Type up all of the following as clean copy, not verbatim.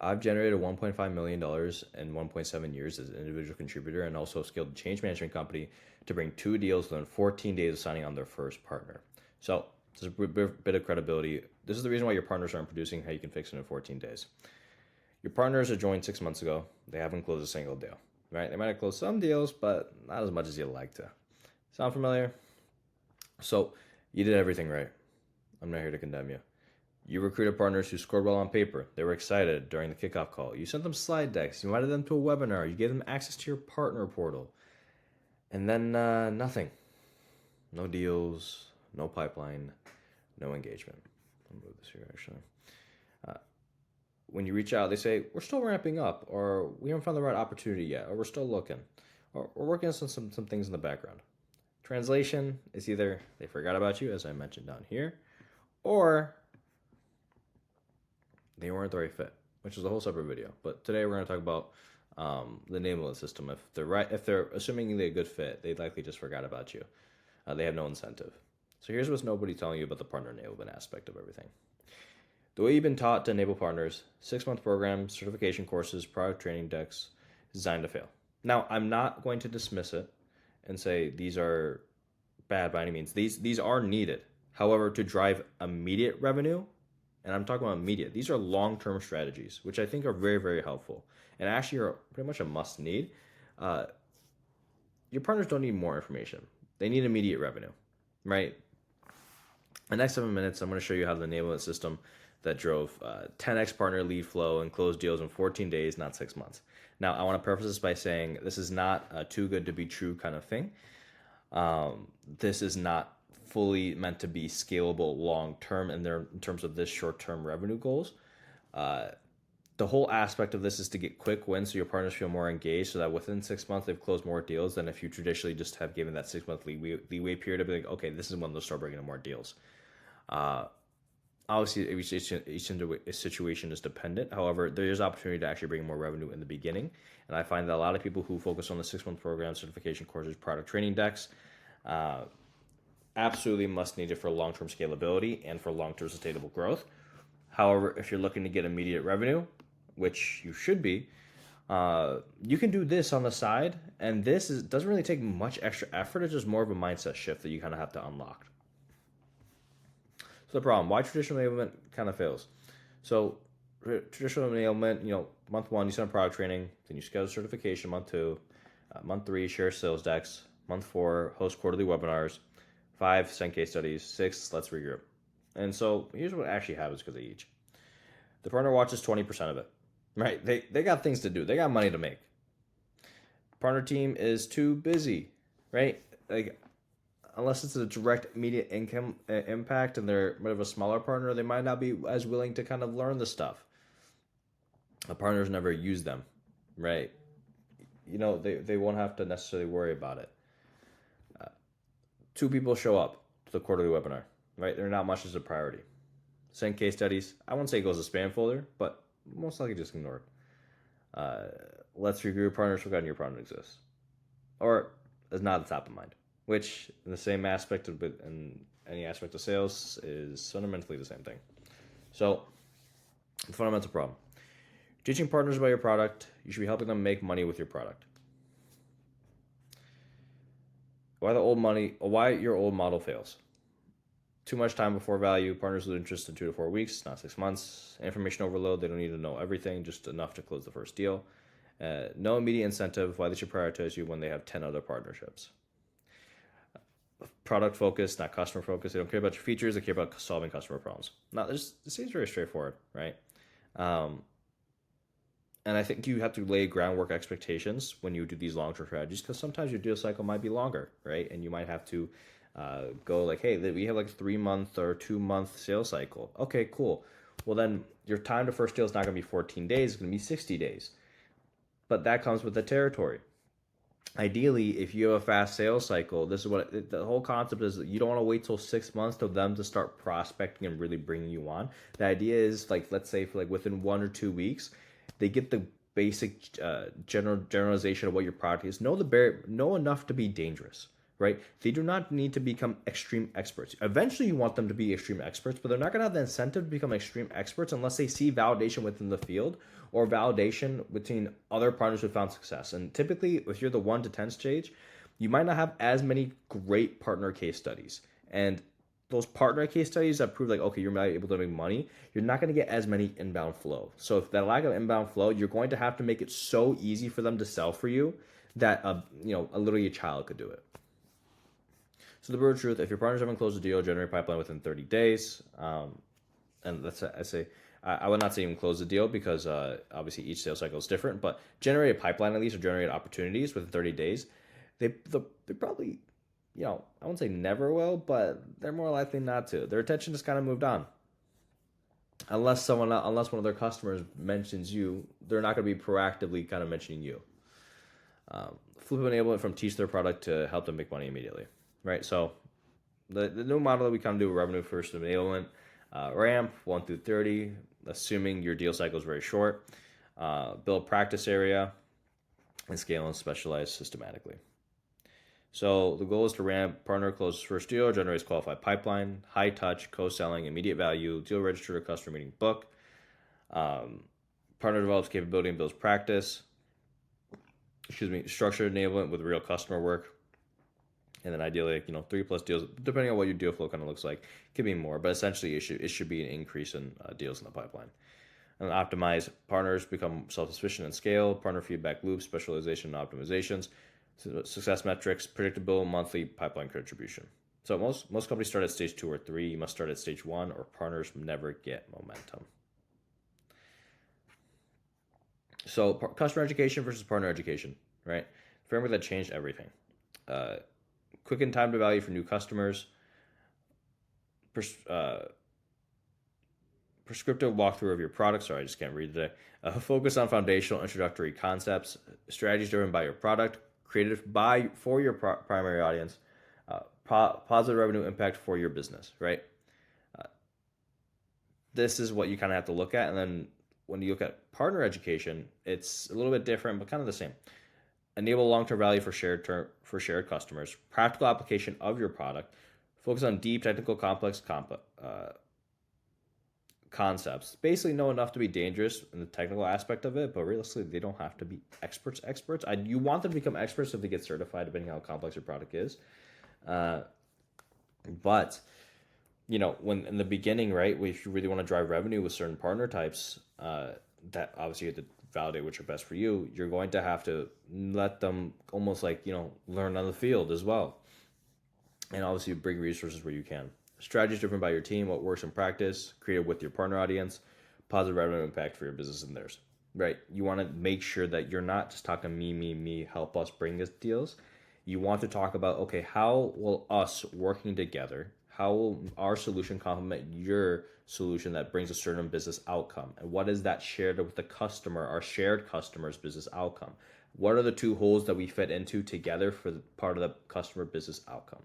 I've generated $1.5 million in 1.7 years as an individual contributor and also scaled a change management company to bring 2 deals within 14 days of signing on their first partner. So there's a bit of credibility. This is the reason why your partners aren't producing how you can fix it in 14 days. Your partners are joined 6 months ago. They haven't closed a single deal, right? They might have closed some deals, but not as much as you'd like to. Sound familiar? So you did everything right. I'm not here to condemn you. You recruited partners who scored well on paper. They were excited during the kickoff call. You sent them slide decks. You invited them to a webinar. You gave them access to your partner portal. And then nothing. No deals, no pipeline, no engagement. I'll move this here actually. Uh, when you reach out, they say, we're still ramping up, or we haven't found the right opportunity yet, or we're still looking, or we're working on some things in the background. Translation is either they forgot about you, as I mentioned down here, or they weren't the right fit, which is a whole separate video. But today we're going to talk about the enablement system. If they're assuming they're a good fit, they likely just forgot about you. They have no incentive. So here's what's nobody telling you about the partner enablement aspect of everything. The way you've been taught to enable partners, 6-month programs, certification courses, product training decks, designed to fail. Now, I'm not going to dismiss it and say these are bad by any means. These are needed. However, to drive immediate revenue, and I'm talking about immediate, these are long-term strategies, which I think are very, very helpful and actually are pretty much a must need. Uh, your partners don't need more information. They need immediate revenue, right? In the next 7 minutes, I'm going to show you how the enablement system that drove 10x partner lead flow and closed deals in 14 days, not 6 months. Now, I want to preface this by saying this is not a too good to be true kind of thing. This is not fully meant to be scalable long term in terms of this short term revenue goals. The whole aspect of this is to get quick wins so your partners feel more engaged so that within 6 months they've closed more deals than if you traditionally just have given that 6 month leeway period to be like, okay, this is when they'll start bringing in more deals. Uh, Obviously, each situation is dependent. However, there is opportunity to actually bring more revenue in the beginning. And I find that a lot of people who focus on the 6-month program, certification courses, product training decks, uh, absolutely must need it for long-term scalability and for long-term sustainable growth. However, if you're looking to get immediate revenue, which you should be, you can do this on the side, and doesn't really take much extra effort. It's just more of a mindset shift that you kind of have to unlock. So the problem, why traditional enablement kind of fails. So traditional enablement, month one, you send product training, then you schedule certification, month two, month three, share sales decks, month four, host quarterly webinars, 5, send case studies, 6, let's regroup. And so here's what actually happens because of each. The partner watches 20% of it, right? They got things to do. They got money to make. Partner team is too busy, right? Like, unless it's a direct immediate income impact and they're a bit of a smaller partner, they might not be as willing to kind of learn the stuff. The partners never use them, right? They won't have to necessarily worry about it. 2 people show up to the quarterly webinar, right? They're not much as a priority. Send case studies. I won't say it goes to spam folder, but most likely just ignored. Let's regroup, partners forgotten your partner exists. Or is not at the top of mind, which in the same aspect of in any aspect of sales is fundamentally the same thing. So, the fundamental problem. Teaching partners about your product, you should be helping them make money with your product. Why your old model fails. Too much time before value, partners lose interest in 2 to 4 weeks, not 6 months. Information overload, they don't need to know everything, just enough to close the first deal. No immediate incentive, why they should prioritize you when they have 10 other partnerships. Product focused, not customer focused. They don't care about your features, they care about solving customer problems. Now, this seems very straightforward, right? And I think you have to lay groundwork expectations when you do these long-term strategies because sometimes your deal cycle might be longer, right? And you might have to go like, hey, we have like a 3-month or 2-month sales cycle. Okay, cool. Well, then your time to first deal is not going to be 14 days. It's going to be 60 days. But that comes with the territory. Ideally, if you have a fast sales cycle, this is what the whole concept is. That you don't want to wait till 6 months for them to start prospecting and really bringing you on. The idea is like, let's say for like within 1 or 2 weeks, they get the basic generalization of what your product is. Know enough to be dangerous, right? They do not need to become extreme experts. Eventually, you want them to be extreme experts, but they're not going to have the incentive to become extreme experts unless they see validation within the field or validation between other partners who found success. And typically, if you're the 1 to 10 stage, you might not have as many great partner case studies. And those partner case studies that prove like, okay, you're not able to make money, you're not going to get as many inbound flow. So if that lack of inbound flow, you're going to have to make it so easy for them to sell for you that literally a child could do it. So the brutal truth, if your partners haven't closed a deal, generate pipeline within 30 days. And I would not say even close the deal because obviously each sales cycle is different, but generate a pipeline at least or generate opportunities within 30 days. They probably, I wouldn't say never will, but they're more likely not to. Their attention just kind of moved on. Unless one of their customers mentions you, they're not going to be proactively kind of mentioning you. Flip enablement from teach their product to help them make money immediately, right? So the new model that we kind of do revenue first enablement, ramp 1 through 30, assuming your deal cycle is very short, build practice area, and scale and specialize systematically. So the goal is to ramp, partner closes first deal, generates qualified pipeline, high touch, co-selling, immediate value, deal registered or customer meeting book. Partner develops capability and builds practice. Structured enablement with real customer work. And then ideally, 3+ deals, depending on what your deal flow kind of looks like. It could be more, but essentially it should be an increase in deals in the pipeline. And optimize, partners become self-sufficient and scale, partner feedback loops, specialization and optimizations, success metrics, predictable monthly pipeline contribution. So most companies start at stage 2 or 3. You must start at stage 1 or partners never get momentum. So customer education versus partner education, right? Framework that changed everything. Quicken time to value for new customers. Prescriptive walkthrough of your product. Sorry, I just can't read today. Focus on foundational introductory concepts. Strategies driven by your product. Created for your primary audience. Positive revenue impact for your business, right? This is what you kind of have to look at. And then when you look at partner education, it's a little bit different, but kind of the same. Enable long-term value for shared customers. Practical application of your product. Focus on deep, technical, complex concepts. Basically know enough to be dangerous in the technical aspect of it, but realistically, they don't have to be experts. You want them to become experts if they get certified, depending on how complex your product is. But when in the beginning, right, if you really want to drive revenue with certain partner types, that obviously you have to validate which are best for you. You're going to have to let them almost like, learn on the field as well. And obviously bring resources where you can. Strategies driven by your team, what works in practice, created with your partner audience, positive revenue impact for your business and theirs, right? You want to make sure that you're not just talking me, help us bring us deals. You want to talk about, okay, how will us working together, how will our solution complement your solution that brings a certain business outcome? And what is that shared with the customer, our shared customer's business outcome? What are the two holes that we fit into together for the part of the customer business outcome?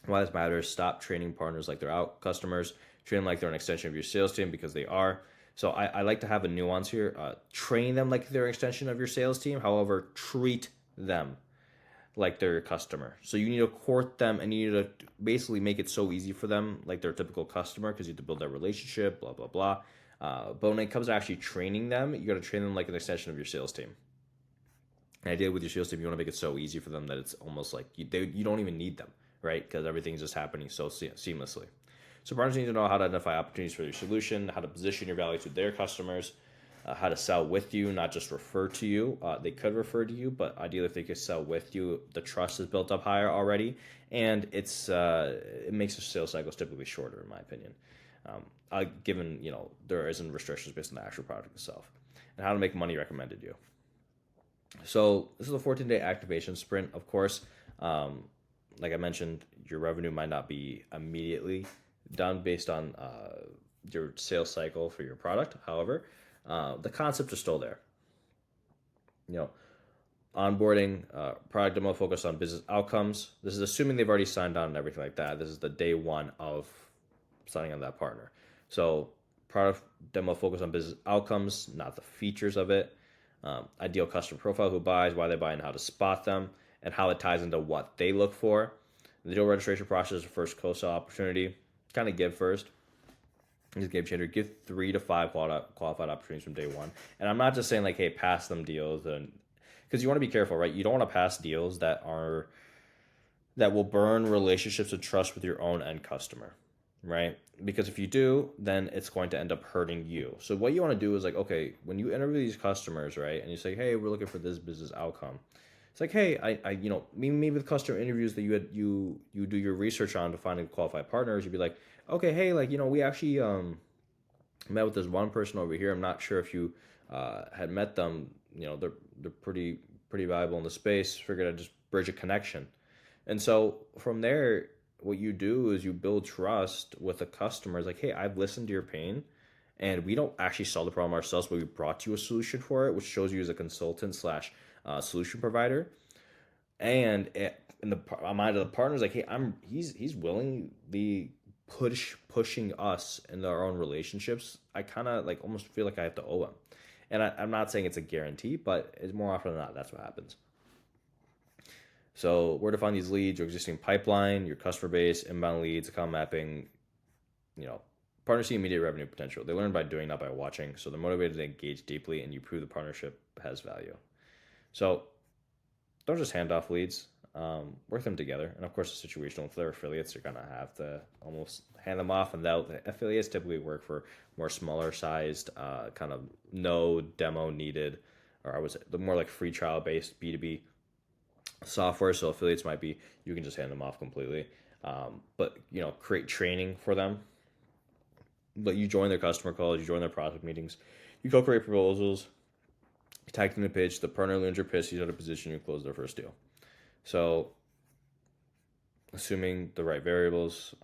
Why this matters, stop training partners like they're out customers, treat them like they're an extension of your sales team because they are. So I like to have a nuance here. Train them like they're an extension of your sales team. However, treat them like they're your customer. So you need to court them and you need to basically make it so easy for them like they're a typical customer because you have to build that relationship, blah, blah, blah. But when it comes to actually training them, you got to train them like an extension of your sales team. And ideally with your sales team, you want to make it so easy for them that it's almost like you don't even need them, right? Because everything's just happening so seamlessly. So partners need to know how to identify opportunities for your solution, how to position your value to their customers, how to sell with you, not just refer to you. They could refer to you, but ideally if they could sell with you, the trust is built up higher already, and it makes the sales cycles typically shorter, in my opinion. Given there isn't restrictions based on the actual product itself, and how to make money recommended you. So this is a 14-day activation sprint, of course. Like I mentioned, your revenue might not be immediately done based on your sales cycle for your product. However, the concepts are still there. Onboarding, product demo focused on business outcomes. This is assuming they've already signed on and everything like that. This is the day one of signing on that partner. So product demo focused on business outcomes, not the features of it. Ideal customer profile, who buys, why they buy, and how to spot them. and how it ties into what they look for. The deal registration process is the first co-sell opportunity. Kind of give first. He's a game changer. Give 3 to 5 qualified opportunities from day one. And I'm not just saying like, hey, pass them deals, and because you want to be careful, right? You don't want to pass deals that will burn relationships of trust with your own end customer, right? Because if you do, then it's going to end up hurting you. So what you want to do is like, okay, when you interview these customers, right, and you say, hey, we're looking for this business outcome. It's like, hey, I maybe with customer interviews that you do your research on to finding qualified partners, you'd be like, okay, hey, like, we actually met with this one person over here. I'm not sure if you had met them. They're pretty valuable in the space. Figured I'd just bridge a connection. And so from there, what you do is you build trust with the customers. Like, hey, I've listened to your pain, and we don't actually solve the problem ourselves, but we brought you a solution for it, which shows you as a consultant slash solution provider. And in the mind of the partners, like, hey, he's willingly pushing us into our own relationships. I kind of like almost feel like I have to owe him. And I'm not saying it's a guarantee, but it's more often than not, that's what happens. So where to find these leads, your existing pipeline, your customer base, inbound leads, account mapping, partners see immediate revenue potential. They learn by doing, not by watching. So they're motivated to engage deeply, and you prove the partnership has value. So don't just hand off leads, work them together. And of course, it's situational. If they're affiliates, you're going to have to almost hand them off. And the affiliates typically work for more smaller sized, kind of no demo needed, or I would say the more like free trial based B2B software. So affiliates might be, you can just hand them off completely. But create training for them. But you join their customer calls, you join their prospect meetings, you co-create proposals, you tag them the pitch, the partner learns your pitch, he's out of position, you close their first deal. So assuming the right variables,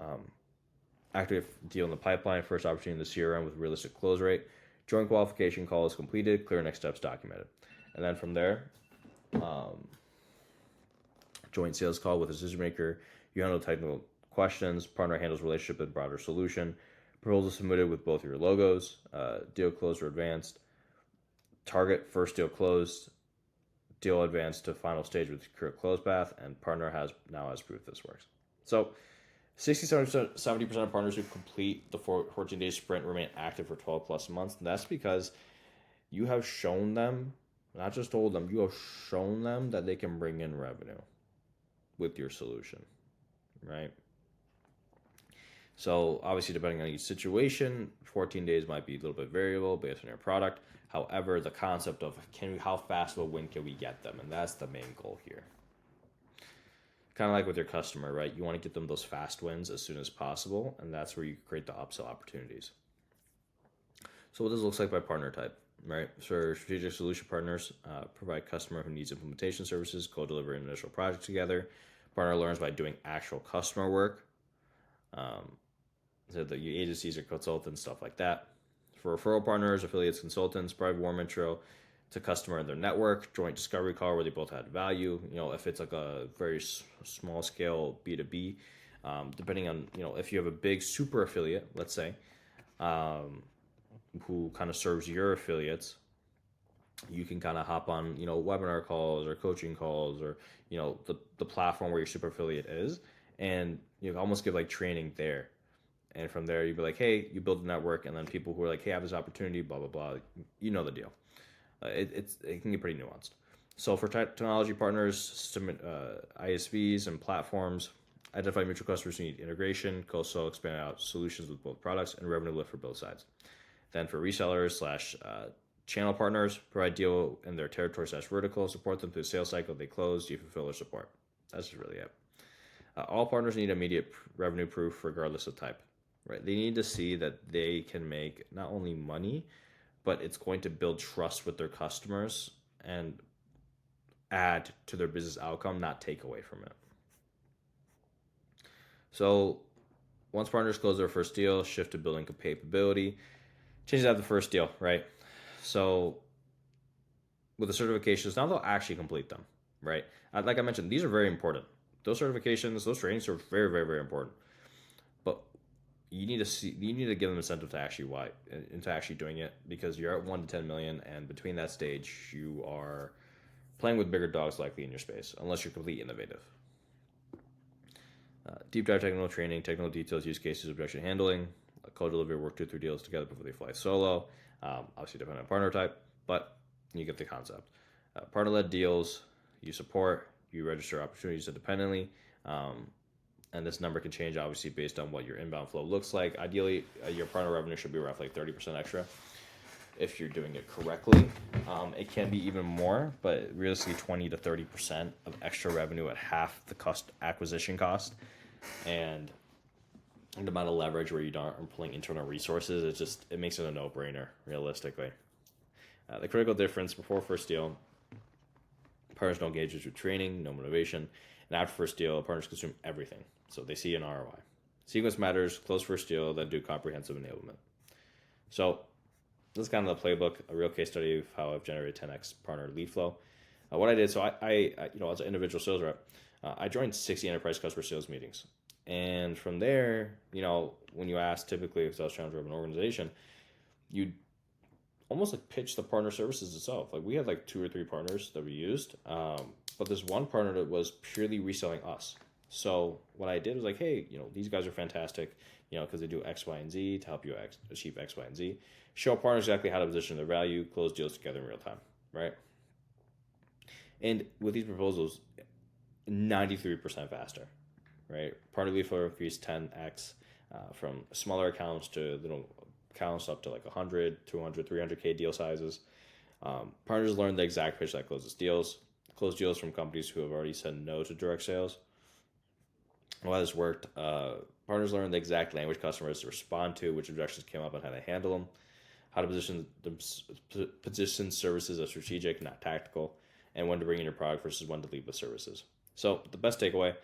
active deal in the pipeline, first opportunity in the CRM with realistic close rate, joint qualification call is completed, clear next steps documented. And then from there, joint sales call with a decision maker, you handle technical questions, partner handles relationship and broader solution, proposal submitted with both your logos, deal closed or advanced, target first deal closed, deal advanced to final stage with secure close path, and partner has proof this works. So 70% of partners who complete the 14-day sprint remain active for 12 plus months. And that's because you have shown them, not just told them, you have shown them that they can bring in revenue with your solution, right? So obviously, depending on each situation, 14 days might be a little bit variable based on your product. However, the concept of how fast of a win can we get them, and that's the main goal here. Kind of like with your customer, right? You want to get them those fast wins as soon as possible, and that's where you create the upsell opportunities. So what this looks like by partner type, right? So strategic solution partners provide customer who needs implementation services, co-deliver an initial project together. Partner learns by doing actual customer work. So the agencies or consultants, stuff like that. For referral partners, affiliates, consultants, provide warm intro to customer and their network, joint discovery call where they both add value. If it's like a very small scale B2B, depending on, if you have a big super affiliate, let's say, who kind of serves your affiliates, you can kind of hop on, webinar calls or coaching calls or, the platform where your super affiliate is, and you almost give like training there. And from there, you'd be like, hey, you build a network, and then people who are like, hey, I have this opportunity, blah, blah, blah. You know the deal. It can get pretty nuanced. So for technology partners, system ISVs and platforms, identify mutual customers who need integration, co-sell, expand out solutions with both products, and revenue lift for both sides. Then for resellers / channel partners, provide deal in their territory / vertical, support them through the sales cycle they close, you fulfill their support. That's just really it. All partners need immediate revenue proof regardless of type. Right? They need to see that they can make not only money, but it's going to build trust with their customers and add to their business outcome, not take away from it. So once partners close their first deal, shift to building capability, change out the first deal, right? So with the certifications, now they'll actually complete them, right? Like I mentioned, these are very important. Those certifications, those trainings are very, very, very important. But you need to give them incentive to actually doing it, because you're at 1 to 10 million, and between that stage, you are playing with bigger dogs likely in your space, unless you're completely innovative. Deep dive technical training, technical details, use cases, objection handling, co-delivery, work 2-3 deals together before they fly solo. Obviously depending on partner type, but you get the concept. Partner-led deals, you support, you register opportunities independently, and this number can change obviously based on what your inbound flow looks like. Ideally, your partner revenue should be roughly 30% extra if you're doing it correctly. It can be even more, but realistically 20 to 30% of extra revenue at half the acquisition cost, and the amount of leverage where you aren't pulling internal resources, it makes it a no-brainer realistically. The critical difference: before first deal, partners don't engage with training, no motivation, and after first deal, partners consume everything, so they see an ROI. Sequence matters: close first deal, then do comprehensive enablement. So this is kind of the playbook, a real case study of how I've generated 10x partner lead flow. What I did, so I as an individual sales rep, I joined 60 enterprise customer sales meetings. And from there, when you ask typically if I was trying to drive an organization, you almost like pitch the partner services itself. Like we had like 2 or 3 partners that we used, but this one partner that was purely reselling us. So what I did was like, hey, these guys are fantastic, because they do X, Y, and Z to help you achieve X, Y, and Z. Show partners exactly how to position their value, close deals together in real time, right? And with these proposals, 93% faster, right? Partner lead flow increased 10x from smaller accounts to little accounts up to like 100, 200, 300K deal sizes. Partners learn the exact pitch that closes deals. Close deals from companies who have already said no to direct sales. Why this worked, partners learn the exact language customers to respond to, which objections came up, and how to handle them, how to position services as strategic, not tactical, and when to bring in your product versus when to lead with services. So the best takeaway,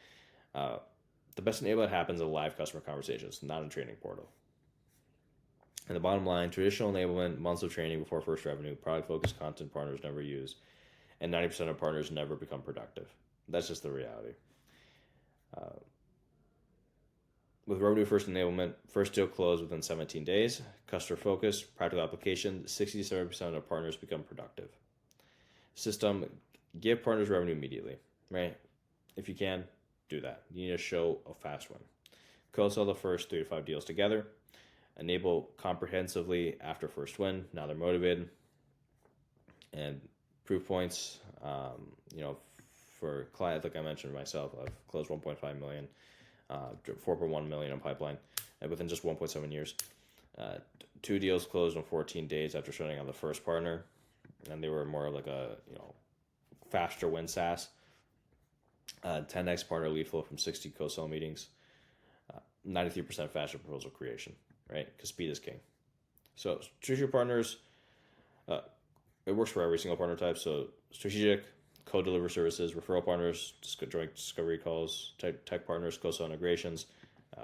the best enablement happens in live customer conversations, not in training portal. And the bottom line, traditional enablement, months of training before first revenue, product-focused content partners never use, and 90% of partners never become productive. That's just the reality. With revenue first enablement, first deal closed within 17 days, customer focus, practical application, 67% of partners become productive. System, give partners revenue immediately, right? If you can, do that. You need to show a fast one. Co-sell the first 3 to 5 deals together. Enable comprehensively after first win. Now they're motivated. And proof points, for clients, like I mentioned myself, I've closed 1.5 million, 4.1 million in pipeline, and within just 1.7 years. 2 deals closed in 14 days after shutting on the first partner, and they were more like a faster win SaaS. 10x partner lead flow from 60 co-sell meetings. 93% faster proposal creation, right? Because speed is king. So strategic partners, it works for every single partner type. So strategic, co-deliver services, referral partners, joint discovery calls, tech partners, co-sell integrations,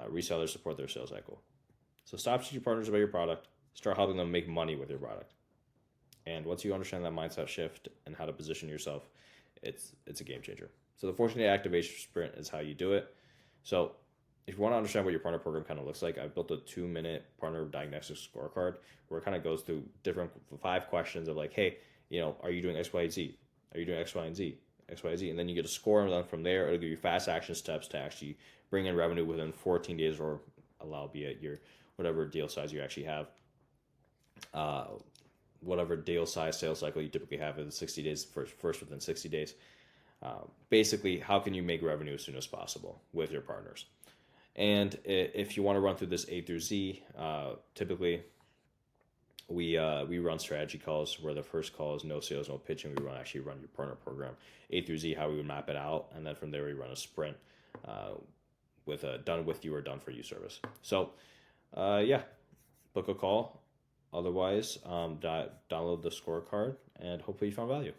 resellers support their sales cycle. So stop strategic partners about your product, start helping them make money with your product. And once you understand that mindset shift and how to position yourself, it's a game changer. So the 14-day activation sprint is how you do it. So if you want to understand what your partner program kind of looks like, I've built a 2-minute partner diagnostic scorecard where it kind of goes through different 5 questions of like, hey, are you doing X, Y, Z? Are you doing X, Y, and Z? X, Y, Z. And then you get a score, and then from there, it'll give you fast action steps to actually bring in revenue within 14 days or allow be it your whatever deal size you actually have. Whatever deal size sales cycle you typically have in 60 days, first within 60 days. Basically, how can you make revenue as soon as possible with your partners? And if you want to run through this A through Z, typically we run strategy calls where the first call is no sales, no pitching. We actually run your partner program A through Z, how we would map it out, and then from there we run a sprint with a done with you or done for you service. So book a call. Otherwise, download the scorecard and hopefully you found value.